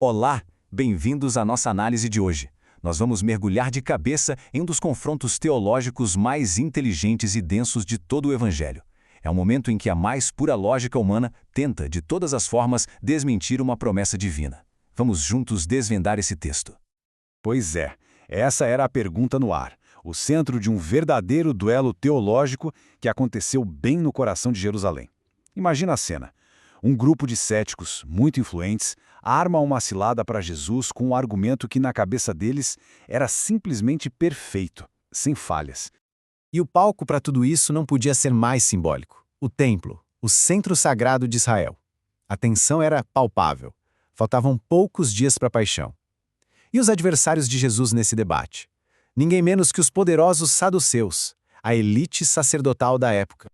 Olá, bem-vindos à nossa análise de hoje. Nós vamos mergulhar de cabeça em um dos confrontos teológicos mais inteligentes e densos de todo o Evangelho. É um momento em que a mais pura lógica humana tenta, de todas as formas, desmentir uma promessa divina. Vamos juntos desvendar esse texto. Pois é, essa era a pergunta no ar, o centro de um verdadeiro duelo teológico que aconteceu bem no coração de Jerusalém. Imagina a cena. Um grupo de céticos, muito influentes, arma uma cilada para Jesus com um argumento que na cabeça deles era simplesmente perfeito, sem falhas. E o palco para tudo isso não podia ser mais simbólico. O templo, o centro sagrado de Israel. A tensão era palpável. Faltavam poucos dias para a paixão. E os adversários de Jesus nesse debate? Ninguém menos que os poderosos saduceus, a elite sacerdotal da época.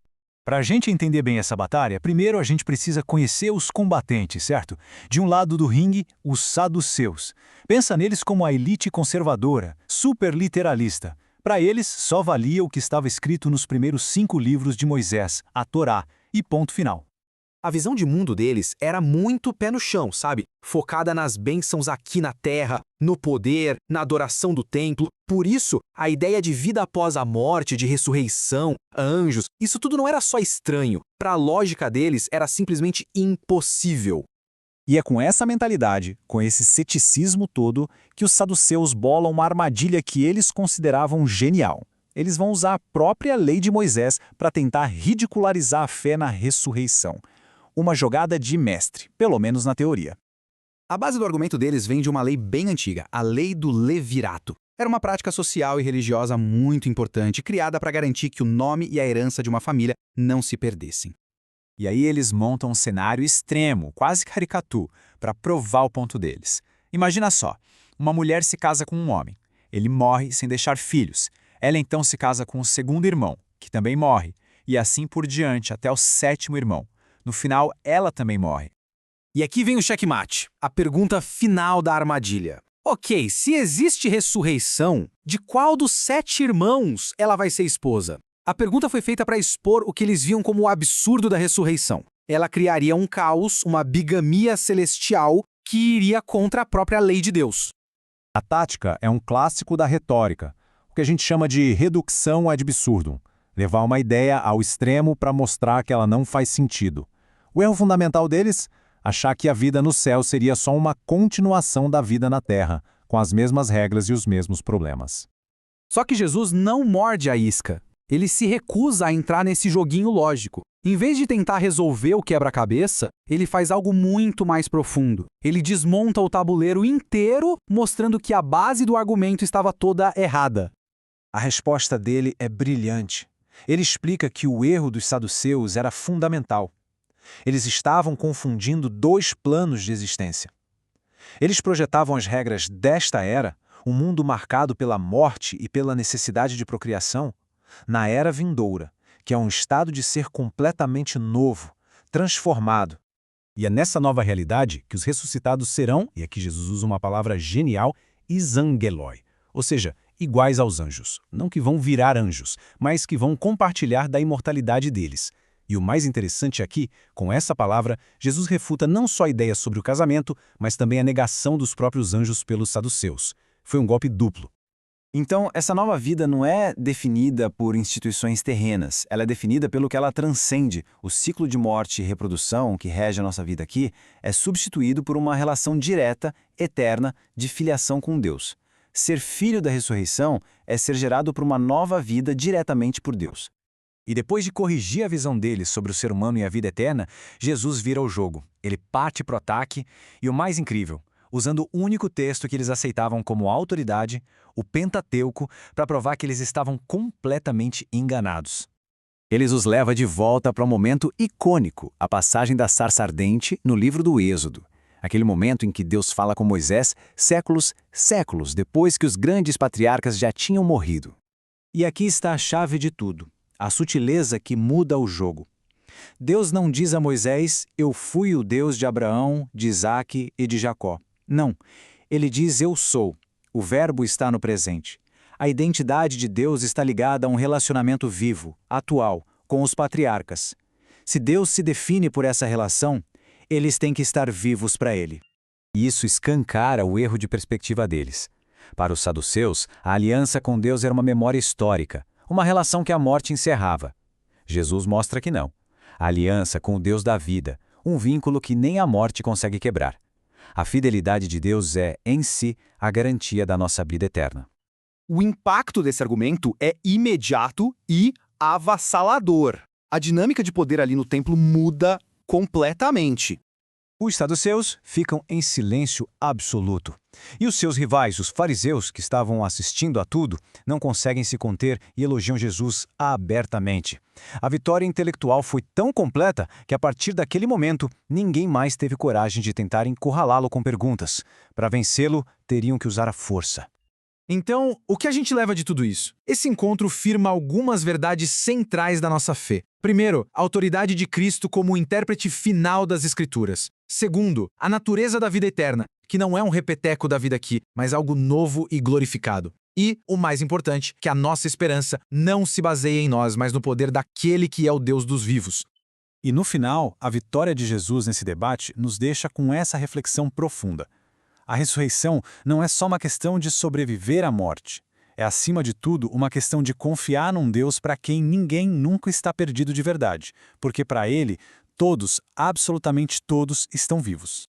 Para a gente entender bem essa batalha, primeiro a gente precisa conhecer os combatentes, certo? De um lado do ringue, os saduceus. Pensa neles como a elite conservadora, super literalista. Para eles, só valia o que estava escrito nos primeiros 5 livros de Moisés, a Torá, e ponto final. A visão de mundo deles era muito pé no chão, sabe? Focada nas bênçãos aqui na terra, no poder, na adoração do templo. Por isso, a ideia de vida após a morte, de ressurreição, anjos, isso tudo não era só estranho. Para a lógica deles, era simplesmente impossível. E é com essa mentalidade, com esse ceticismo todo, que os saduceus bolam uma armadilha que eles consideravam genial. Eles vão usar a própria lei de Moisés para tentar ridicularizar a fé na ressurreição. Uma jogada de mestre, pelo menos na teoria. A base do argumento deles vem de uma lei bem antiga, a lei do levirato. Era uma prática social e religiosa muito importante, criada para garantir que o nome e a herança de uma família não se perdessem. E aí eles montam um cenário extremo, quase caricato, para provar o ponto deles. Imagina só, uma mulher se casa com um homem. Ele morre sem deixar filhos. Ela então se casa com o segundo irmão, que também morre, e assim por diante até o 7º irmão. No final, ela também morre. E aqui vem o checkmate, a pergunta final da armadilha. Ok, se existe ressurreição, de qual dos 7 irmãos ela vai ser esposa? A pergunta foi feita para expor o que eles viam como o absurdo da ressurreição. Ela criaria um caos, uma bigamia celestial que iria contra a própria lei de Deus. A tática é um clássico da retórica, o que a gente chama de redução ad absurdum, levar uma ideia ao extremo para mostrar que ela não faz sentido. O erro fundamental deles? Achar que a vida no céu seria só uma continuação da vida na terra, com as mesmas regras e os mesmos problemas. Só que Jesus não morde a isca. Ele se recusa a entrar nesse joguinho lógico. Em vez de tentar resolver o quebra-cabeça, ele faz algo muito mais profundo. Ele desmonta o tabuleiro inteiro, mostrando que a base do argumento estava toda errada. A resposta dele é brilhante. Ele explica que o erro dos saduceus era fundamental. Eles estavam confundindo 2 planos de existência. Eles projetavam as regras desta era, um mundo marcado pela morte e pela necessidade de procriação, na era vindoura, que é um estado de ser completamente novo, transformado. E é nessa nova realidade que os ressuscitados serão, e aqui Jesus usa uma palavra genial, isangeloi, ou seja, iguais aos anjos. Não que vão virar anjos, mas que vão compartilhar da imortalidade deles. E o mais interessante aqui, com essa palavra, Jesus refuta não só a ideia sobre o casamento, mas também a negação dos próprios anjos pelos saduceus. Foi um golpe duplo. Então, essa nova vida não é definida por instituições terrenas, ela é definida pelo que ela transcende. O ciclo de morte e reprodução que rege a nossa vida aqui é substituído por uma relação direta, eterna, de filiação com Deus. Ser filho da ressurreição é ser gerado por uma nova vida diretamente por Deus. E depois de corrigir a visão deles sobre o ser humano e a vida eterna, Jesus vira o jogo. Ele parte para o ataque e o mais incrível, usando o único texto que eles aceitavam como autoridade, o Pentateuco, para provar que eles estavam completamente enganados. Eles os leva de volta para um momento icônico, a passagem da sarça ardente no livro do Êxodo. Aquele momento em que Deus fala com Moisés séculos depois que os grandes patriarcas já tinham morrido. E aqui está a chave de tudo, a sutileza que muda o jogo. Deus não diz a Moisés, eu fui o Deus de Abraão, de Isaque e de Jacó. Não, ele diz eu sou. O verbo está no presente. A identidade de Deus está ligada a um relacionamento vivo, atual, com os patriarcas. Se Deus se define por essa relação, eles têm que estar vivos para ele. E isso escancara o erro de perspectiva deles. Para os saduceus, a aliança com Deus era uma memória histórica, uma relação que a morte encerrava. Jesus mostra que não. A aliança com o Deus da vida, um vínculo que nem a morte consegue quebrar. A fidelidade de Deus é, em si, a garantia da nossa vida eterna. O impacto desse argumento é imediato e avassalador. A dinâmica de poder ali no templo muda completamente. Os saduceus ficam em silêncio absoluto. E os seus rivais, os fariseus, que estavam assistindo a tudo, não conseguem se conter e elogiam Jesus abertamente. A vitória intelectual foi tão completa que, a partir daquele momento, ninguém mais teve coragem de tentar encurralá-lo com perguntas. Para vencê-lo, teriam que usar a força. Então, o que a gente leva de tudo isso? Esse encontro firma algumas verdades centrais da nossa fé. Primeiro, a autoridade de Cristo como o intérprete final das Escrituras. Segundo, a natureza da vida eterna, que não é um repeteco da vida aqui, mas algo novo e glorificado. E, o mais importante, que a nossa esperança não se baseia em nós, mas no poder daquele que é o Deus dos vivos. E no final, a vitória de Jesus nesse debate nos deixa com essa reflexão profunda. A ressurreição não é só uma questão de sobreviver à morte. É, acima de tudo, uma questão de confiar num Deus para quem ninguém nunca está perdido de verdade, porque para Ele, todos, absolutamente todos, estão vivos.